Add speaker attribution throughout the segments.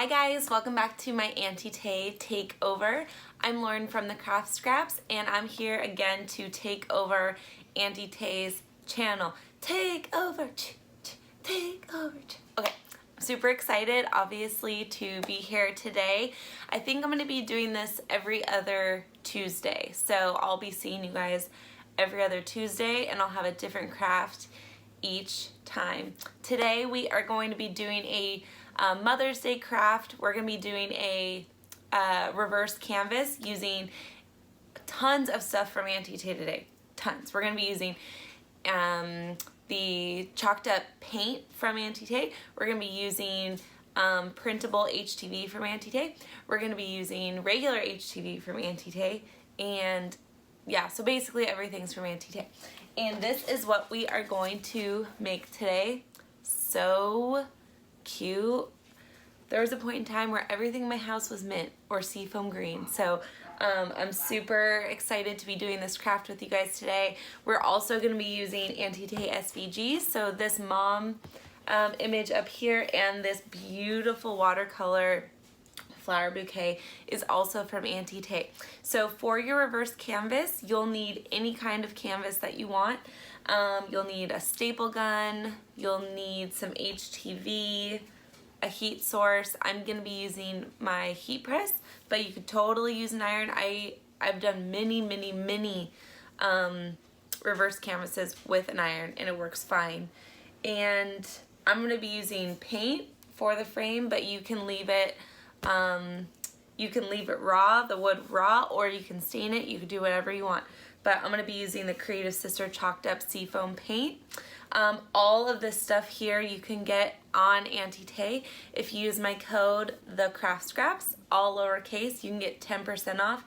Speaker 1: Hi guys, welcome back to my Auntie Tay takeover. I'm Lauren from the Craft Scraps and I'm here again to take over Auntie Tay's channel. Take over, take over. Okay, I'm super excited obviously to be here today. I think I'm going to be doing this every other Tuesday. So I'll be seeing you guys every other Tuesday and I'll have a different craft each time. Today we are going to be doing a Mother's Day craft. We're going to be doing a reverse canvas using tons of stuff from Auntie Tay today. Tons. We're going to be using the chalked up paint from Auntie Tay. We're going to be using Printable HTV from Auntie Tay. We're going to be using regular HTV from Auntie Tay. And yeah, so basically everything's from Auntie Tay. And this is what we are going to make today. So cute. There was a point in time where everything in my house was mint or seafoam green. So I'm super excited to be doing this craft with you guys today. We're also going to be using Auntie Tay SVGs. So this mom image up here and this beautiful watercolor flower bouquet is also from Auntie Tay. So for your reverse canvas, you'll need any kind of canvas that you want. You'll need a staple gun, you'll need some HTV, a heat source. I'm going to be using my heat press, but you could totally use an iron. I've done many reverse canvases with an iron and it works fine. And I'm going to be using paint for the frame, but you can leave it raw, the wood raw, or you can stain it. You can do whatever you want. But I'm going to be using the Creative Sister chalked up seafoam paint. All of this stuff here you can get on Auntie Tay. If you use my code, the Craft Scraps, all lowercase, you can get 10% off.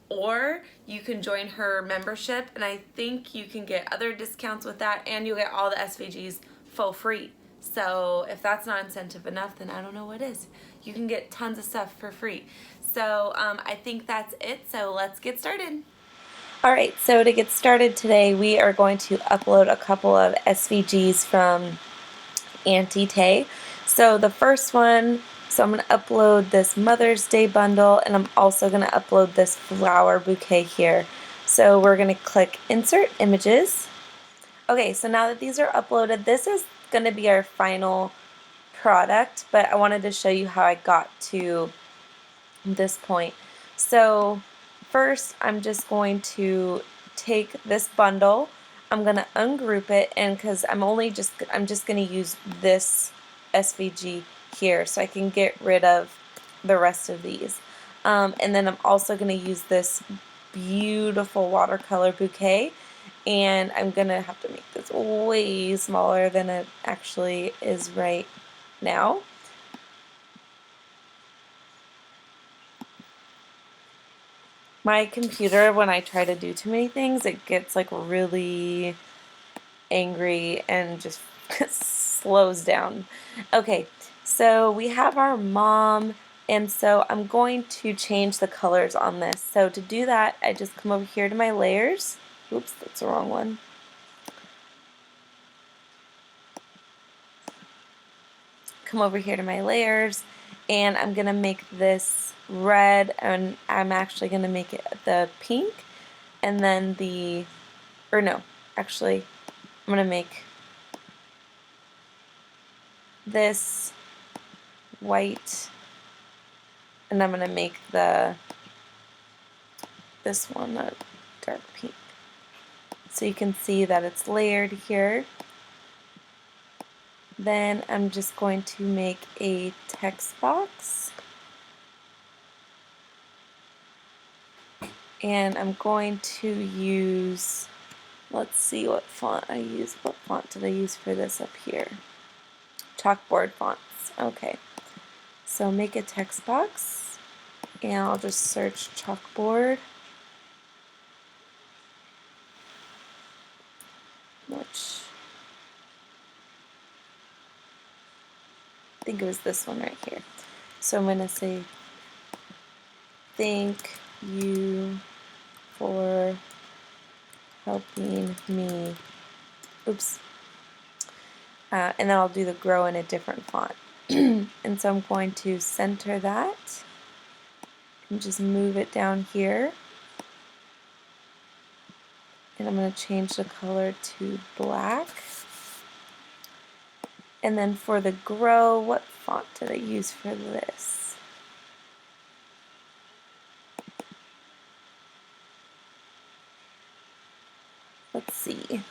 Speaker 1: Or you can join her membership, and I think you can get other discounts with that, and you'll get all the SVGs for free. So if that's not incentive enough, then I don't know what is. You can get tons of stuff for free. So I think that's it. So let's get started. Alright, so to get started today, we are going to upload a couple of SVGs from Auntie Tay. So the first one, so I'm going to upload this Mother's Day bundle, and I'm also going to upload this flower bouquet here. So we're going to click Insert Images. Okay, so now that these are uploaded, this is going to be our final product, but I wanted to show you how I got to this point. So first I'm just going to take this bundle, I'm going to ungroup it, and because I'm just going to use this SVG here so I can get rid of the rest of these. And then I'm also going to use this beautiful watercolor bouquet, and I'm going to have to make this way smaller than it actually is right now. My computer, when I try to do too many things, it gets like really angry and just slows down. Okay, so we have our mom, and so I'm going to change the colors on this. So to do that, I just come over here to my layers. Oops, that's the wrong one. Come over here to my layers, and I'm going to make this red, and I'm actually going to make it the pink, and then actually I'm going to make this white, and I'm going to make this one a dark pink. So you can see that it's layered here. Then I'm just going to make a text box, and I'm going to use, let's see what font I use. What font did I use for this up here? Chalkboard fonts. Okay, so make a text box, and I'll just search chalkboard, which I think it was this one right here. So I'm going to say, thank you for helping me. Oops. And then I'll do the grow in a different font. And so I'm going to center that and just move it down here. And I'm going to change the color to black. And then for the grow, what font did I use for this? Let's see.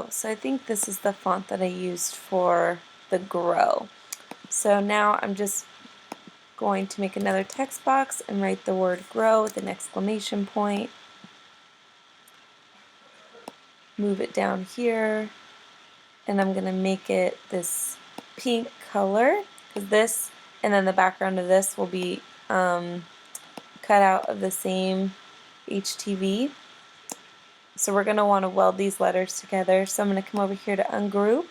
Speaker 1: So I think this is the font that I used for the grow. So now I'm just going to make another text box and write the word grow with an exclamation point. Move it down here, and I'm going to make it this pink color, because this and then the background of this will be cut out of the same HTV. So we're going to want to weld these letters together. So I'm going to come over here to ungroup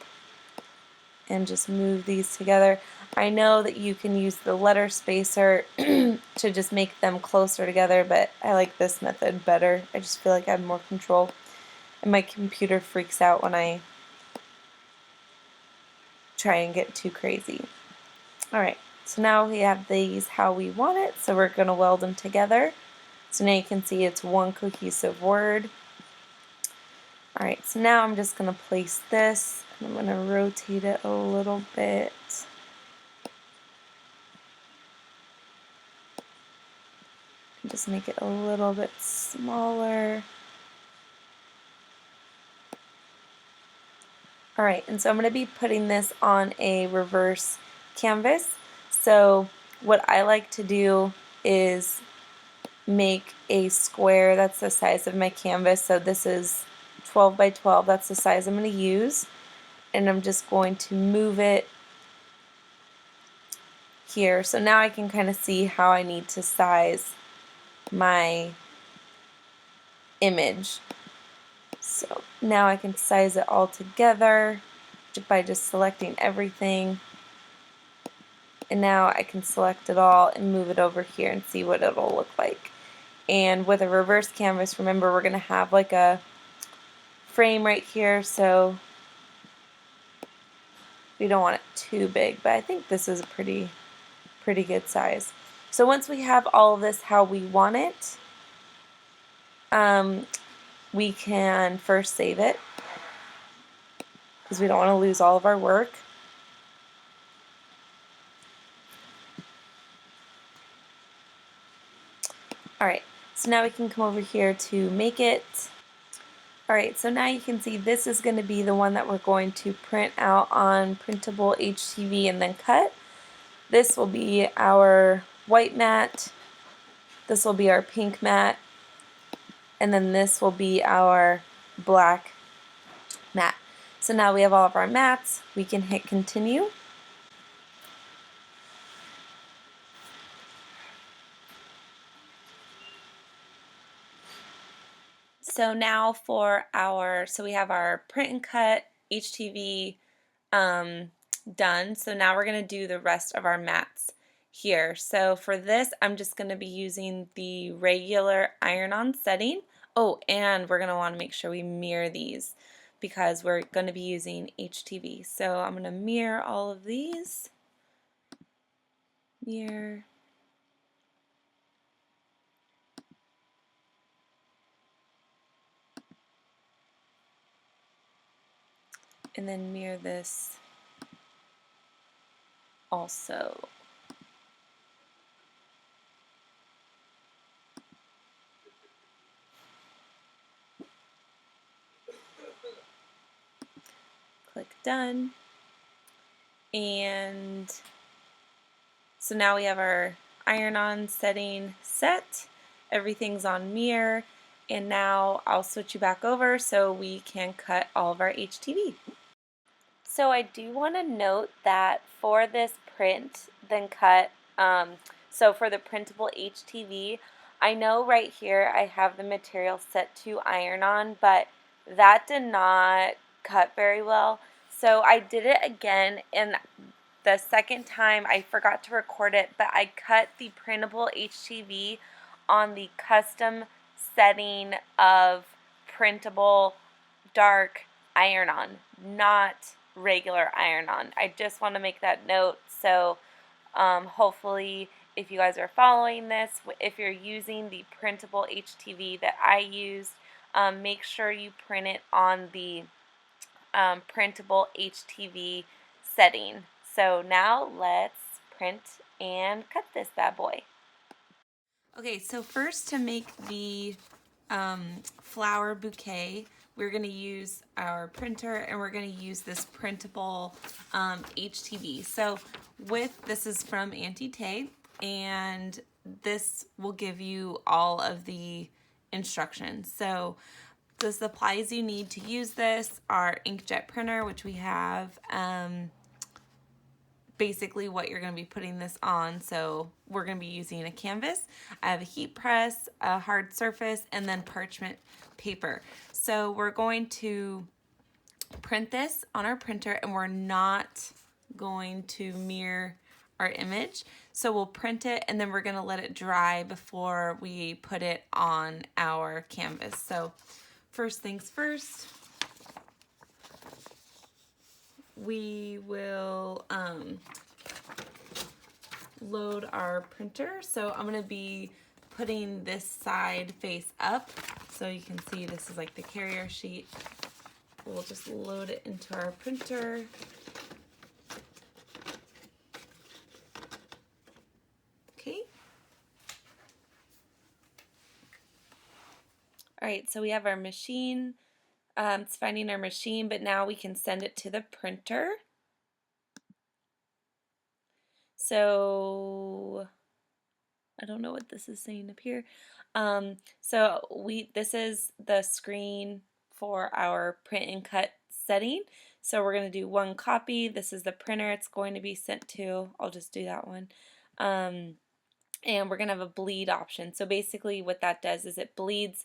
Speaker 1: and just move these together. I know that you can use the letter spacer to just make them closer together, but I like this method better. I just feel like I have more control, and my computer freaks out when I try and get too crazy. Alright, so now we have these how we want it, so we're going to weld them together. So now you can see it's one cohesive word. Alright, so now I'm just going to place this, and I'm going to rotate it a little bit. Just make it a little bit smaller. Alright, and so I'm going to be putting this on a reverse canvas. So what I like to do is make a square that's the size of my canvas. So this is 12 by 12, that's the size I'm going to use. And I'm just going to move it here. So now I can kind of see how I need to size my image. So now I can size it all together by just selecting everything. And now I can select it all and move it over here and see what it'll look like. And with a reverse canvas, remember we're going to have like a frame right here, so we don't want it too big, but I think this is a pretty good size. So once we have all of this how we want it, we can first save it, because we don't want to lose all of our work. Alright, so now we can come over here to make it. Alright, so now you can see this is going to be the one that we're going to print out on Printable HTV and then cut. This will be our white mat, this will be our pink mat, and then this will be our black mat. So now we have all of our mats, we can hit continue. So now for so we have our print and cut HTV done. So now we're going to do the rest of our mats here. So for this, I'm just going to be using the regular iron-on setting. Oh, and we're going to want to make sure we mirror these because we're going to be using HTV. So I'm going to mirror all of these. Mirror. And then mirror this also. Click done. And so now we have our iron-on setting set. Everything's on mirror. And now I'll switch you back over so we can cut all of our HTV. So I do want to note that for this print, then cut, so for the printable HTV, I know right here I have the material set to iron-on, but that did not cut very well. So I did it again, and the second time I forgot to record it, but I cut the printable HTV on the custom setting of printable dark iron-on, not regular iron-on. I just want to make that note. So hopefully if you guys are following this, if you're using the printable HTV that I used, make sure you print it on the printable HTV setting. So now let's print and cut this bad boy. Okay, so first to make the flower bouquet, we're going to use our printer and we're going to use this printable HTV. So this is from Auntie Tay, and this will give you all of the instructions. So the supplies you need to use this are inkjet printer, which we have, basically what you're going to be putting this on. So we're going to be using a canvas. I have a heat press, a hard surface, and then parchment paper. So we're going to print this on our printer, and we're not going to mirror our image. So we'll print it and then we're going to let it dry before we put it on our canvas. So first things first, we will load our printer. So I'm going to be putting this side face up so you can see this is like the carrier sheet. We'll just load it into our printer. Okay. All right, so we have our machine. It's finding our machine, but now we can send it to the printer. So I don't know what this is saying up here. This is the screen for our print and cut setting. So we're going to do one copy. This is the printer it's going to be sent to. I'll just do that one. And we're going to have a bleed option. So basically what that does is it bleeds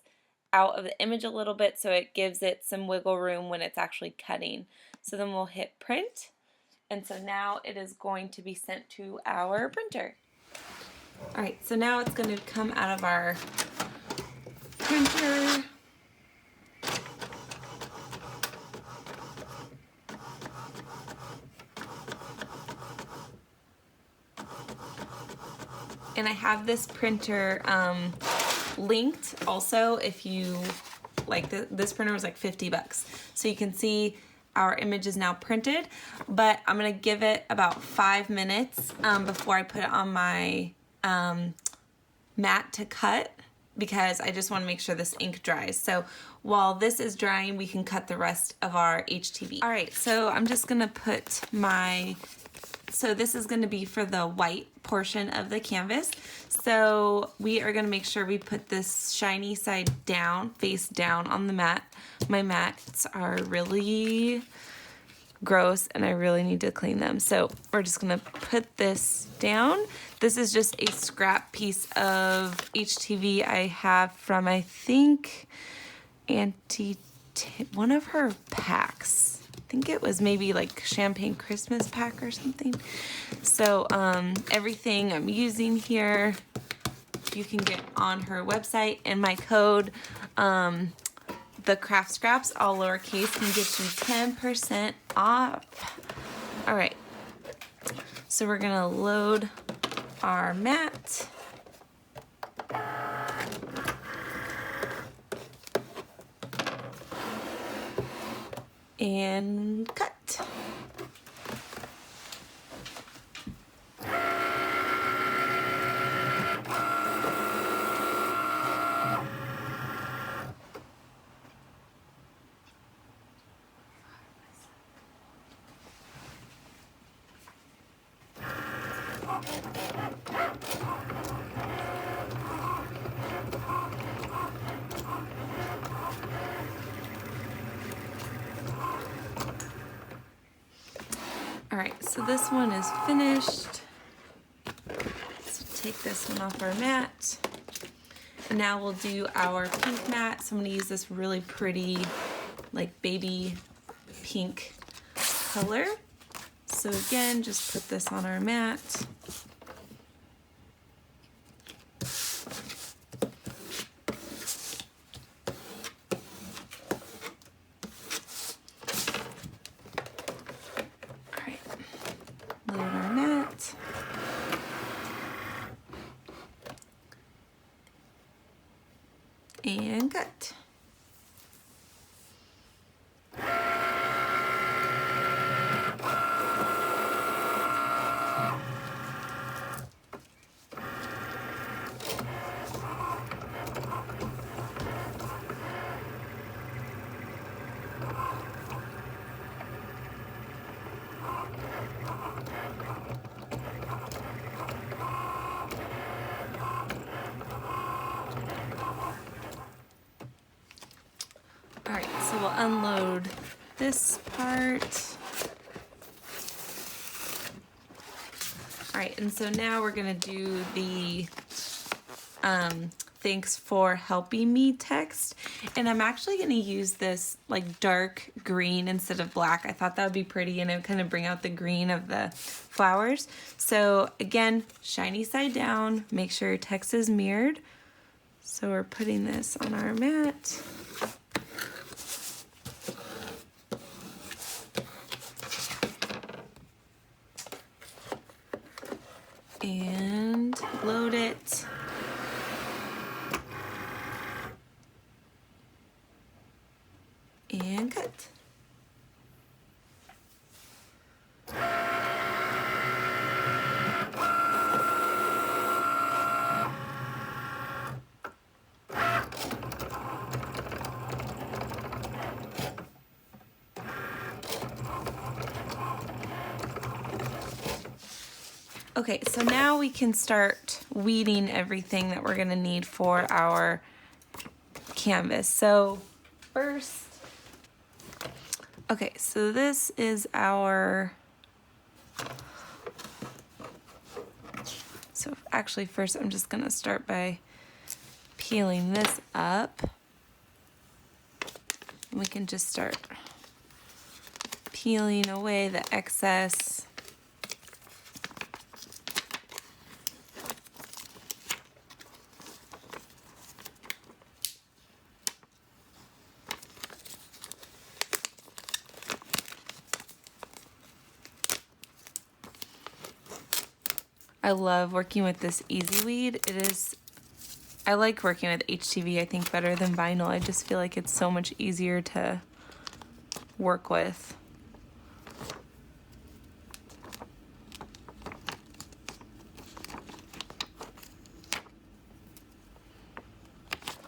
Speaker 1: out of the image a little bit, so it gives it some wiggle room when it's actually cutting. So then we'll hit print, and so now it is going to be sent to our printer. Alright, so now it's going to come out of our printer. And I have this printer linked also. If you like, this printer was like 50 bucks. So you can see our image is now printed, but I'm going to give it about 5 minutes before I put it on my mat to cut, because I just want to make sure this ink dries. So while this is drying, we can cut the rest of our HTV. All right, so I'm just going to put so this is going to be for the white portion of the canvas. So we are going to make sure we put this shiny side down, face down on the mat. My mats are really gross and I really need to clean them. So we're just going to put this down. This is just a scrap piece of HTV I have from, I think, one of her packs. I think it was maybe like Champagne Christmas pack or something. So everything I'm using here you can get on her website, and my code the craft scraps, all lowercase, can get you 10% off. All right, so we're gonna load our mat. And cut. Alright, so this one is finished. So take this one off our mat. And now we'll do our pink mat. So I'm going to use this really pretty, like baby pink color. So again, just put this on our mat. And cut. Alright, so we'll unload this part. Alright, and so now we're going to do the thanks for helping me text. And I'm actually going to use this like dark green instead of black. I thought that would be pretty and it would kind of bring out the green of the flowers. So again, shiny side down, make sure your text is mirrored. So we're putting this on our mat. And load it. And cut. Okay, so now we can start weeding everything that we're gonna need for our canvas. So first, okay, so this is our, so actually first I'm just gonna start by peeling this up. We can just start peeling away the excess. I love working with this Easy Weed. I like working with HTV, I think, better than vinyl. I just feel like it's so much easier to work with.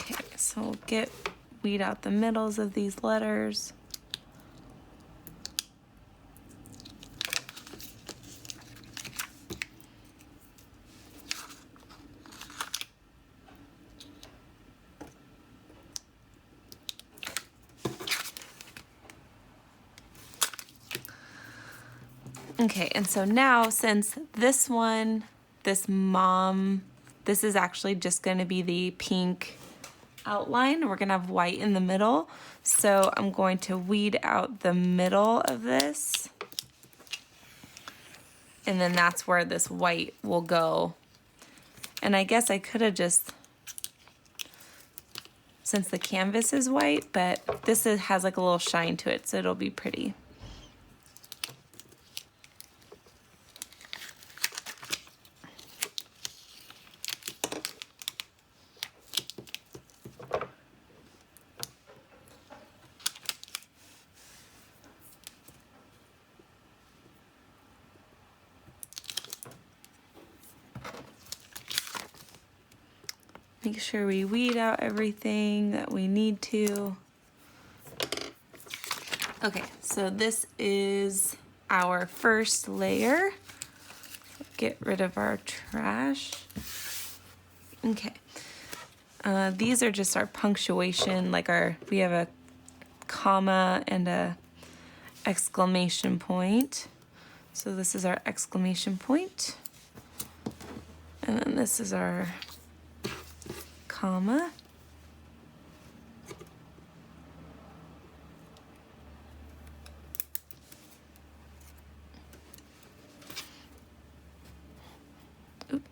Speaker 1: Okay, so we'll weed out the middles of these letters. Okay, and so now since this one, this is actually just going to be the pink outline. We're going to have white in the middle. So I'm going to weed out the middle of this. And then that's where this white will go. And I guess I could have just, since the canvas is white, but this has like a little shine to it, so it'll be pretty. Make sure we weed out everything that we need to. Okay, so this is our first layer. Get rid of our trash. Okay. These are just our punctuation, like we have a comma and a exclamation point. So this is our exclamation point. And then this is our comma. Oop.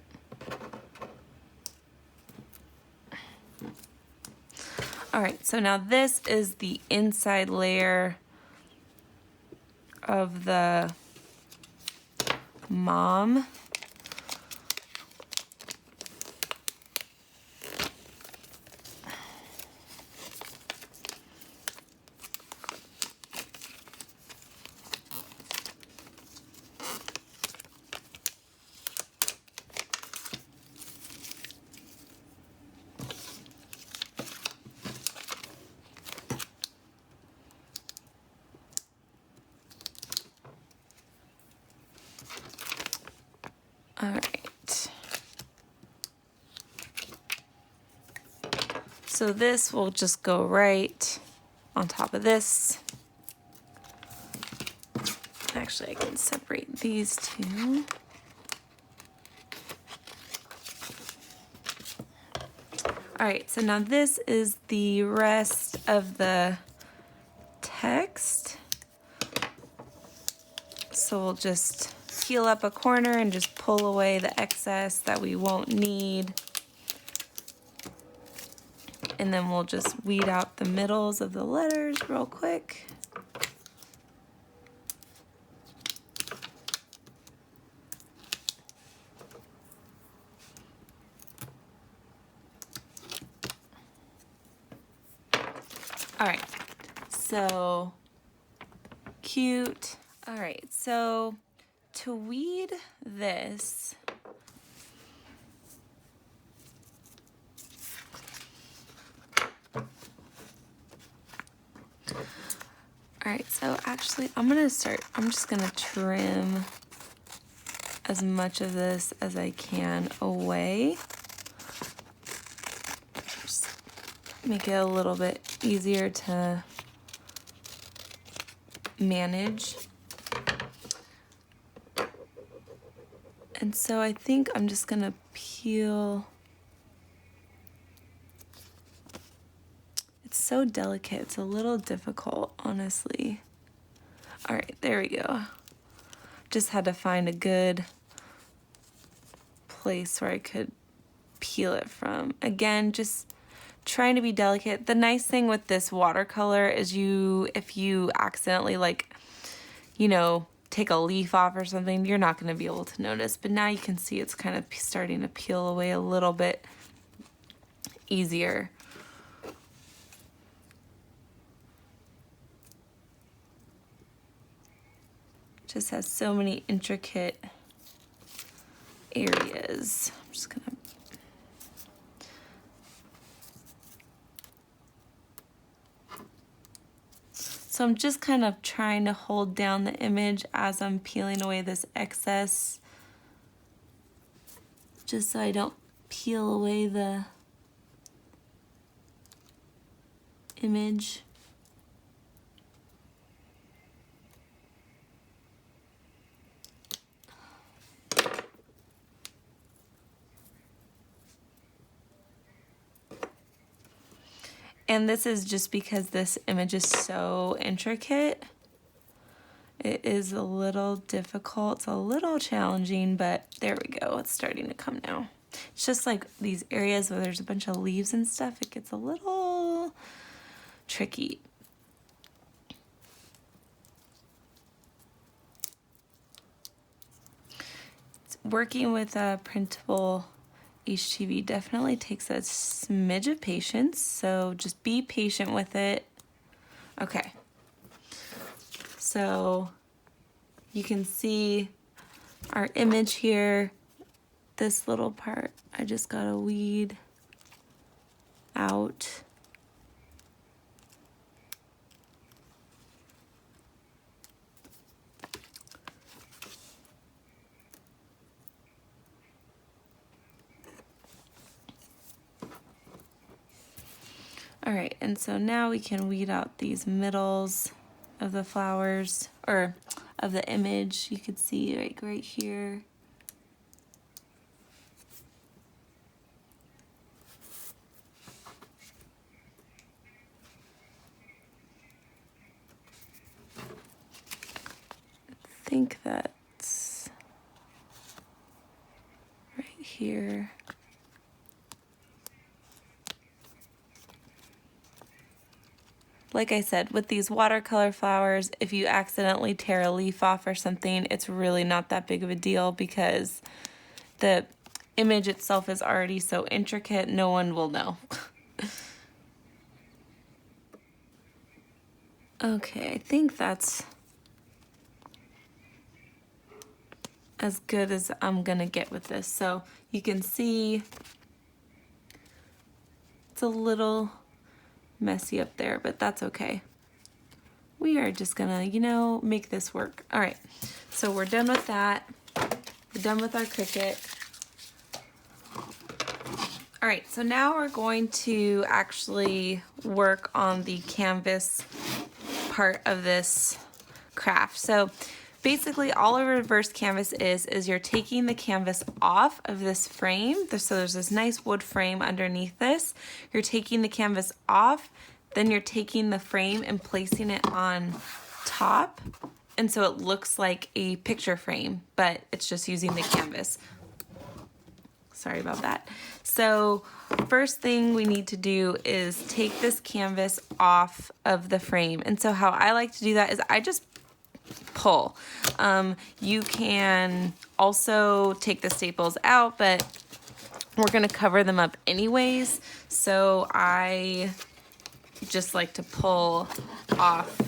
Speaker 1: All right, so now this is the inside layer of the mom. So this will just go right on top of this. Actually, I can separate these two. All right, so now this is the rest of the text. So we'll just peel up a corner and just pull away the excess that we won't need. And then we'll just weed out the middles of the letters real quick. All right, so cute. All right, so to weed this, all right, so actually I'm just gonna trim as much of this as I can away. Just make it a little bit easier to manage. And so I think I'm just gonna peel. It's so delicate, it's a little difficult, honestly. All right, there we go. Just had to find a good place where I could peel it from. Again, just trying to be delicate. The nice thing with this watercolor is if you accidentally, like, you know, take a leaf off or something, you're not going to be able to notice. But now you can see it's kind of starting to peel away a little bit easier. Just has so many intricate areas. I'm just gonna So I'm just kind of trying to hold down the image as I'm peeling away this excess, just so I don't peel away the image. And this is just because this image is so intricate. It is a little difficult, it's a little challenging, but there we go, it's starting to come now. It's just like these areas where there's a bunch of leaves and stuff, it gets a little tricky. Working with a printable HTV definitely takes a smidge of patience, so just be patient with it. Okay, so you can see our image here. This little part I just gotta weed out. All right, and so now we can weed out these middles of the flowers, or of the image. You could see like right here. I think that's right here. Like I said, with these watercolor flowers, if you accidentally tear a leaf off or something, it's really not that big of a deal because the image itself is already so intricate, no one will know. Okay, I think that's as good as I'm gonna get with this. So you can see it's a little messy up there, but that's okay. We are just gonna, you know, make this work. All right, so we're done with that. We're done with our Cricut. All right, so now we're going to actually work on the canvas part of this craft. So basically all a reverse canvas is you're taking the canvas off of this frame. So there's this nice wood frame underneath this. You're taking the canvas off, then you're taking the frame and placing it on top. And so it looks like a picture frame, but it's just using the canvas. Sorry about that. So first thing we need to do is take this canvas off of the frame. And so how I like to do that is I just pull. You can also take the staples out, but we're gonna cover them up anyways. So I just like to pull off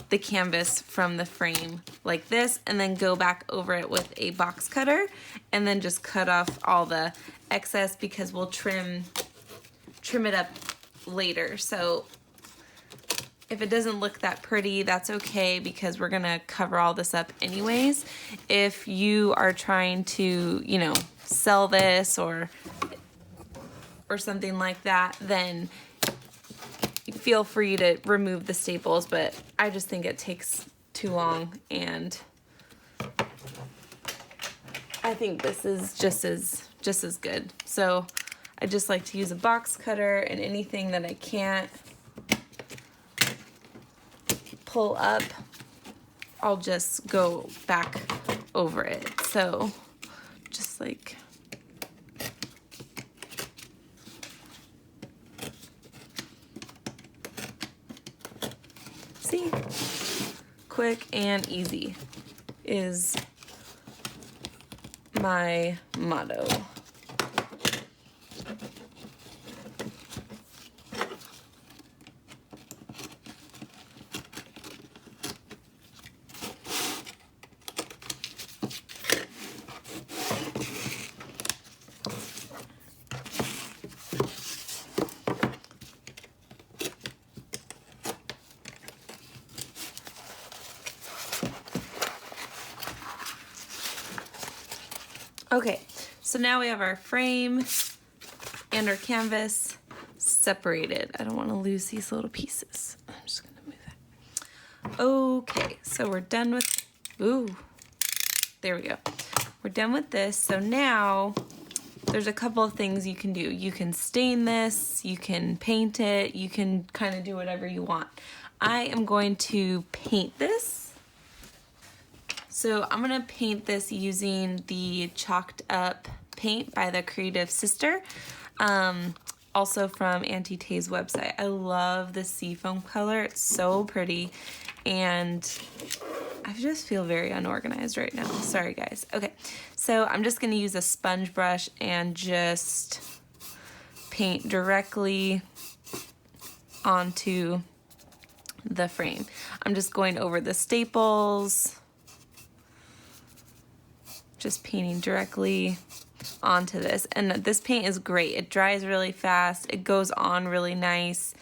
Speaker 1: the canvas from the frame like this, and then go back over it with a box cutter and then just cut off all the excess because we'll trim it up later. So if it doesn't look that pretty, that's okay because we're gonna cover all this up anyways. If you are trying to, you know, sell this or something like that, then feel free to remove the staples, but I just think it takes too long, and I think this is just as good. So I just like to use a box cutter, and anything that I can't pull up, I'll just go back over it. So just like see, quick and easy is my motto. Okay, so now we have our frame and our canvas separated. I don't want to lose these little pieces. I'm just going to move that. Okay, so we're done with, ooh, there we go. We're done with this. So now there's a couple of things you can do. You can stain this, you can paint it, you can kind of do whatever you want. I am going to paint this. So I'm gonna paint this using the chalked up paint by the Creative Sister, also from Auntie Tay's website. I love the seafoam color, it's so pretty, and I just feel very unorganized right now. Sorry guys. Okay, so I'm just gonna use a sponge brush and just paint directly onto the frame. I'm just going over the staples, just painting directly onto this. And this paint is great. It dries really fast. It goes on really nice.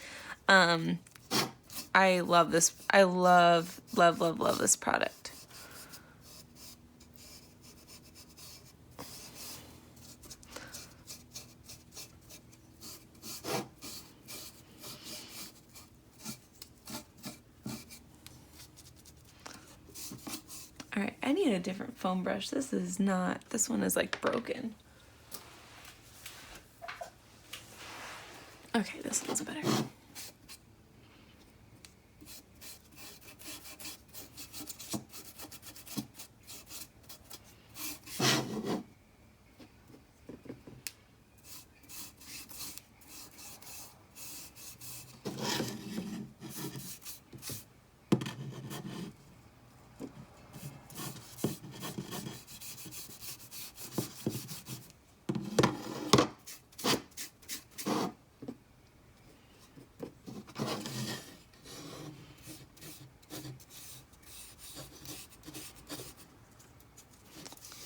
Speaker 1: I love this. I love this product. All right, I need a different foam brush. This one is like broken. Okay, this one's better.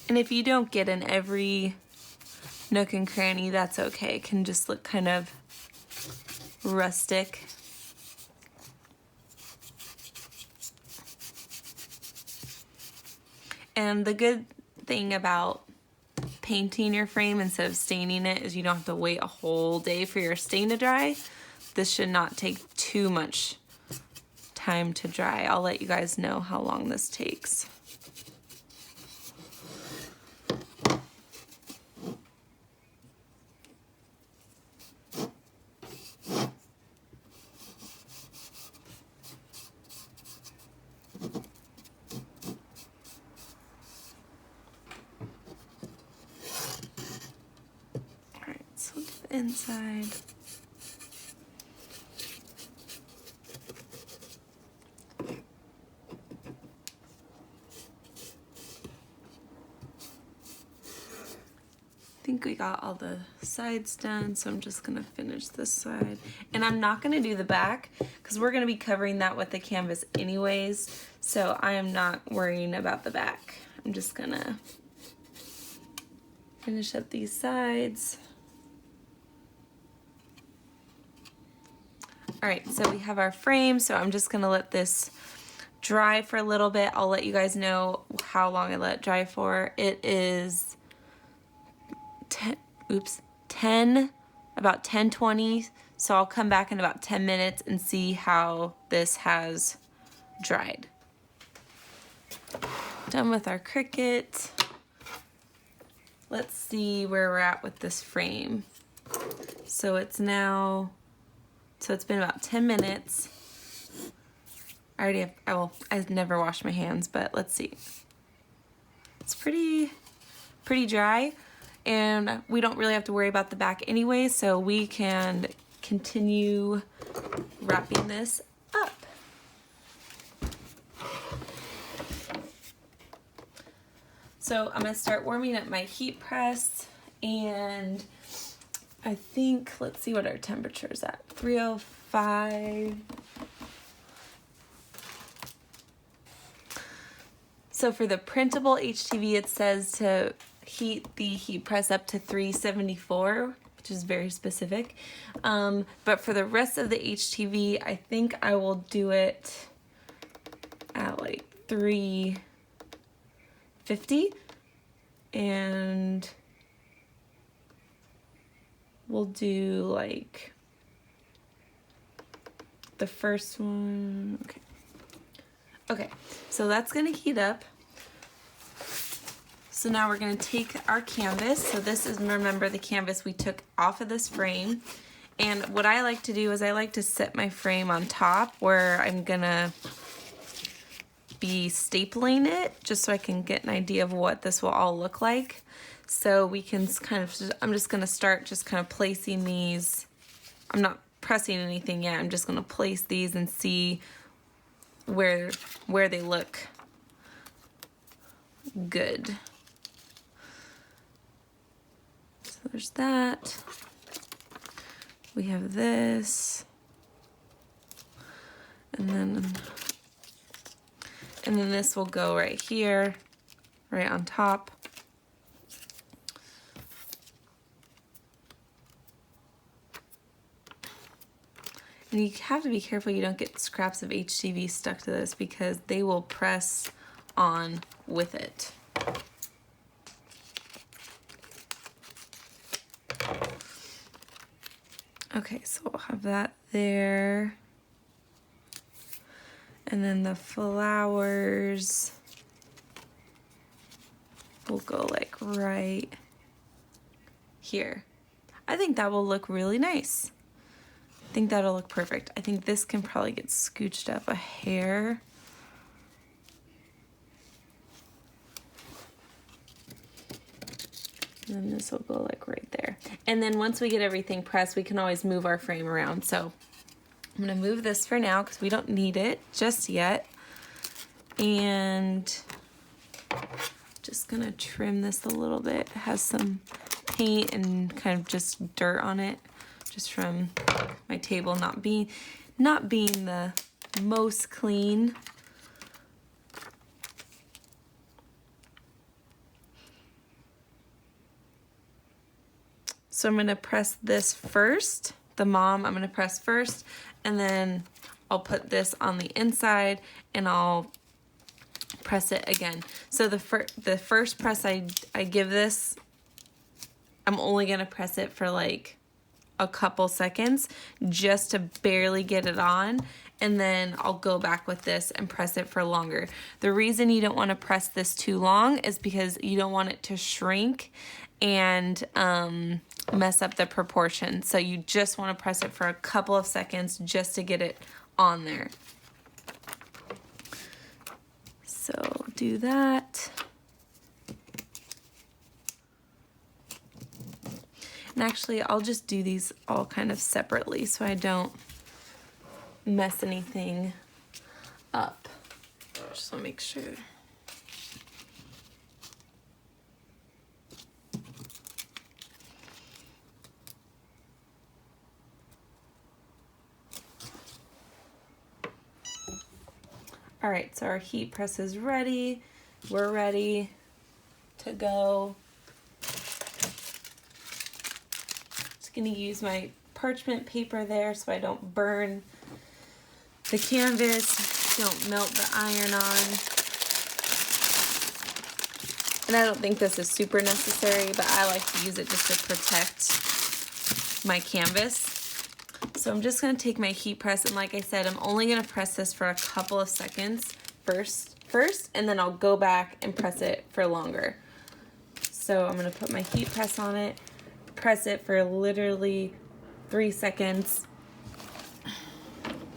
Speaker 1: And if you don't get in every nook and cranny, that's okay. It can just look kind of rustic. And the good thing about painting your frame instead of staining it is you don't have to wait a whole day for your stain to dry. This should not take too much time to dry. I'll let you guys know how long this takes. Alright, so we'll do the inside. I think we got all the sides done, so I'm just gonna finish this side. And I'm not gonna do the back because we're gonna be covering that with the canvas anyways, so I am not worrying about the back. I'm just gonna finish up these sides. All right, so we have our frame, so I'm just gonna let this dry for a little bit. I'll let you guys know how long I let it dry for. It is about 10:20, so I'll come back in about 10 minutes and see how this has dried. Done with our Cricut. Let's see where we're at with this frame. So it's been about 10 minutes. I already have, I've never washed my hands, but let's see. It's pretty dry. And we don't really have to worry about the back anyway, so we can continue wrapping this up. So I'm gonna start warming up my heat press, and I think, let's see what our temperature is at, 305. So for the printable HTV, it says to heat the heat press up to 374, which is very specific. But for the rest of the HTV, I think I will do it at like 350, and we'll do like the first one. Okay, so that's gonna heat up. So now we're gonna take our canvas. So this is, remember, the canvas we took off of this frame. And what I like to do is I like to set my frame on top where I'm gonna be stapling it, just so I can get an idea of what this will all look like. So we can kind of, I'm just gonna start just kind of placing these. I'm not pressing anything yet, I'm just gonna place these and see where they look good. So there's that. We have this, and then this will go right here, right on top. And you have to be careful you don't get scraps of HTV stuck to this because they will press on with it. Okay, so we'll have that there. And then the flowers will go like right here. I think that will look really nice. I think that'll look perfect. I think this can probably get scooched up a hair. And then this will go like right there. And then once we get everything pressed, we can always move our frame around. So I'm gonna move this for now because we don't need it just yet. And just gonna trim this a little bit. It has some paint and kind of just dirt on it, just from my table not being the most clean. So I'm gonna press this first, the mom I'm gonna press first, and then I'll put this on the inside and I'll press it again. So the first press I give this I'm only gonna press it for like a couple seconds just to barely get it on, and then I'll go back with this and press it for longer. The reason you don't want to press this too long is because you don't want it to shrink and mess up the proportion. So you just want to press it for a couple of seconds just to get it on there. So do that. And actually, I'll just do these all kind of separately so I don't mess anything up. Just want to make sure. All right, so our heat press is ready. We're ready to go. Just gonna use my parchment paper there so I don't burn the canvas, don't melt the iron on. And I don't think this is super necessary, but I like to use it just to protect my canvas. So I'm just gonna take my heat press, and like I said, I'm only gonna press this for a couple of seconds first, and then I'll go back and press it for longer. So I'm gonna put my heat press on it, press it for literally 3 seconds.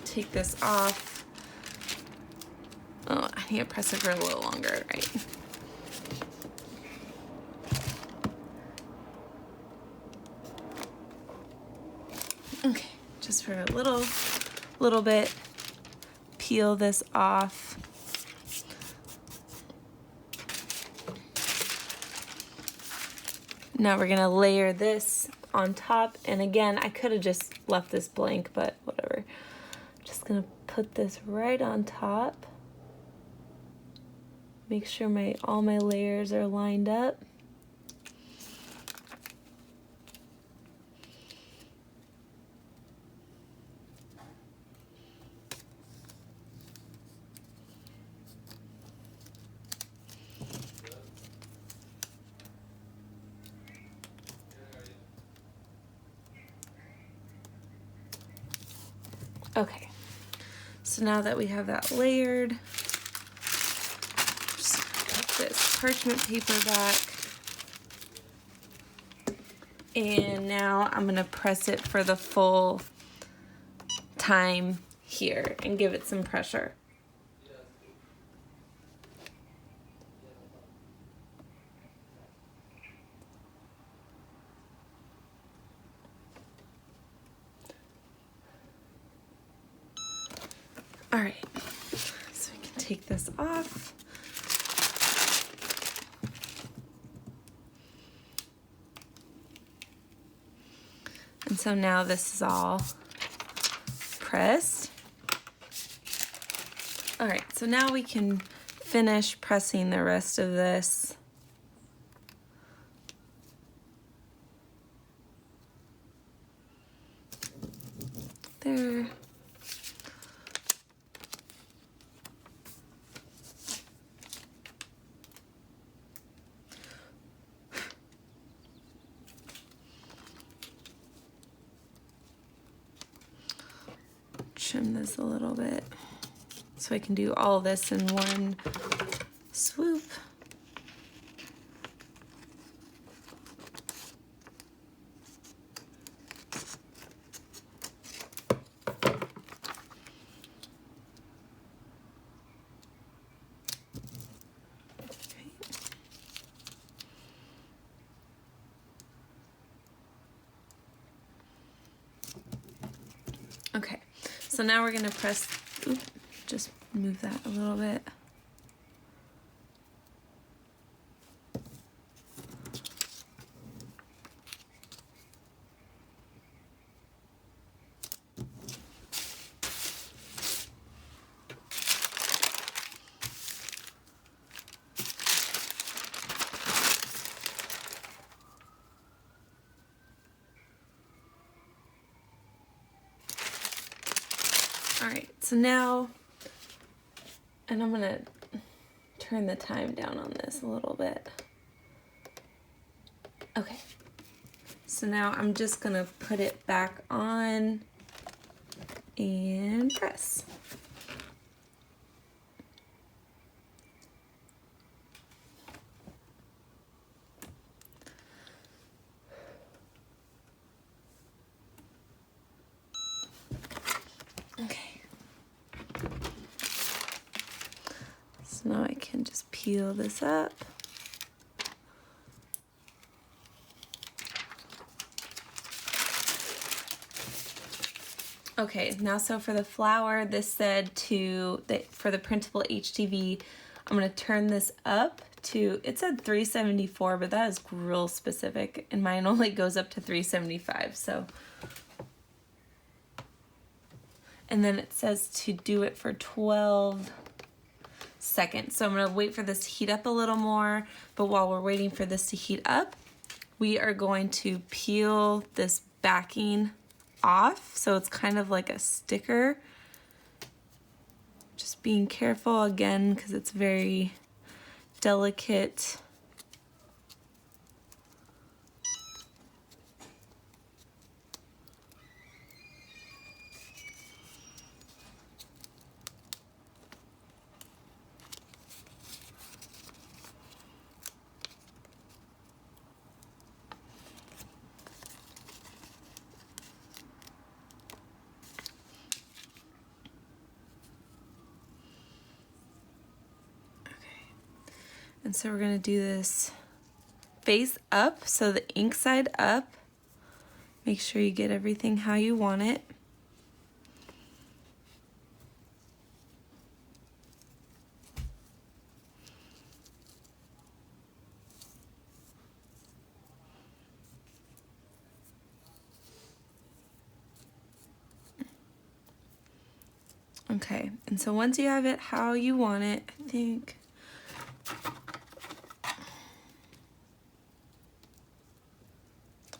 Speaker 1: Take this off. Oh, I need to press it for a little longer, right? Okay, just for a little bit. Peel this off. Now we're gonna layer this on top, and again, I could have just left this blank, but whatever. Just gonna put this right on top. Make sure all my layers are lined up. Okay, so now that we have that layered, just put this parchment paper back, and now I'm gonna press it for the full time here and give it some pressure. All right, so we can take this off. And so now this is all pressed. All right, so now we can finish pressing the rest of this. There. Trim this a little bit so I can do all of this in one swoop. Okay, so now we're gonna press, just move that a little bit. All right, so now, and I'm gonna turn the time down on this a little bit. Okay, so now I'm just gonna put it back on and press. Okay. So now I can just peel this up. Okay, now so for the flower, this said for the printable HTV, I'm gonna turn this up to, it said 374, but that is real specific, and mine only goes up to 375, so. And then it says to do it for 12 seconds. So I'm gonna wait for this to heat up a little more, but while we're waiting for this to heat up, we are going to peel this backing off, so it's kind of like a sticker. Just being careful again because it's very delicate. And so we're going to do this face up, so the ink side up. Make sure you get everything how you want it. Okay, and so once you have it how you want it, I think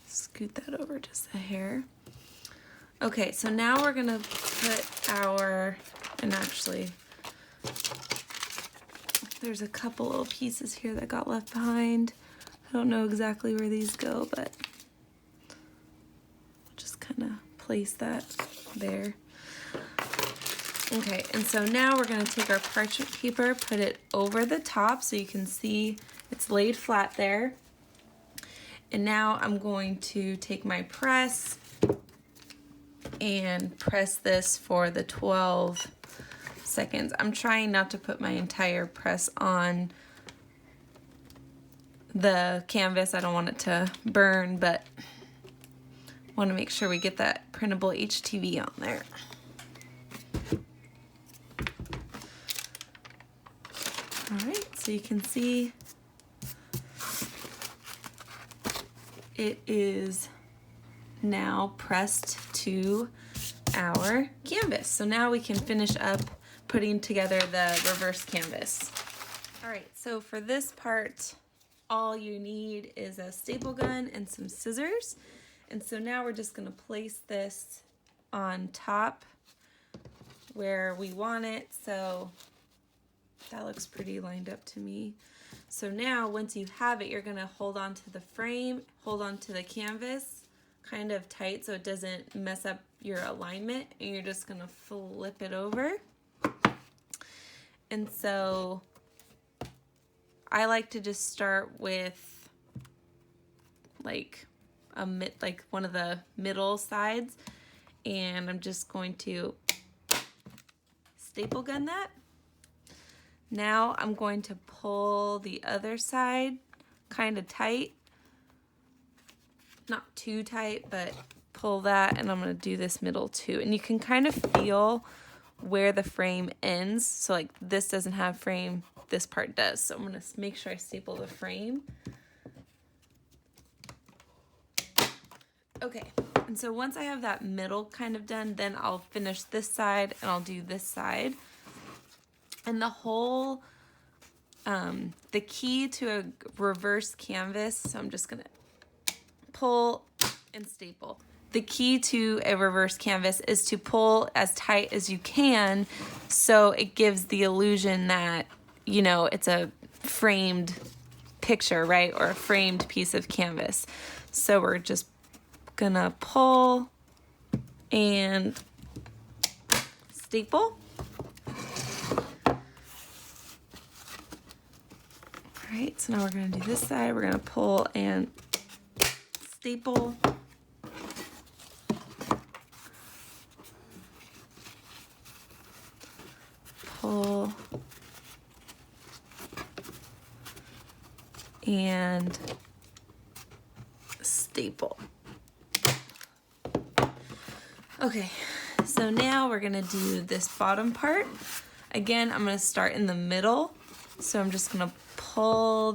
Speaker 1: scoot that over just a hair. Okay, so now we're gonna put our, and actually there's a couple little pieces here that got left behind. I don't know exactly where these go, but I'll just kind of place that there. Okay, and so now we're gonna take our parchment paper, put it over the top so you can see it's laid flat there. And now I'm going to take my press and press this for the 12 seconds. I'm trying not to put my entire press on the canvas. I don't want it to burn, but want to make sure we get that printable HTV on there. All right, so you can see it is now pressed to our canvas. So now we can finish up putting together the reverse canvas. All right, so for this part, all you need is a staple gun and some scissors. And so now we're just gonna place this on top where we want it. So that looks pretty lined up to me. So now once you have it, you're gonna hold on to the frame, hold on to the canvas kind of tight so it doesn't mess up your alignment, and you're just gonna flip it over. And so I like to just start with like one of the middle sides, and I'm just going to staple gun that. Now I'm going to pull the other side kind of tight, not too tight, but pull that, and I'm going to do this middle too. And you can kind of feel where the frame ends. So like this doesn't have frame, this part does. So I'm going to make sure I staple the frame. Okay, and so once I have that middle kind of done, then I'll finish this side and I'll do this side. And the whole, the key to a reverse canvas, so I'm just gonna pull and staple. The key to a reverse canvas is to pull as tight as you can so it gives the illusion that, you know, it's a framed picture, right? Or a framed piece of canvas. So we're just gonna pull and staple. All right, so now we're gonna do this side. We're gonna pull and staple. Pull and staple. Okay, so now we're gonna do this bottom part. Again, I'm gonna start in the middle. So I'm just gonna pull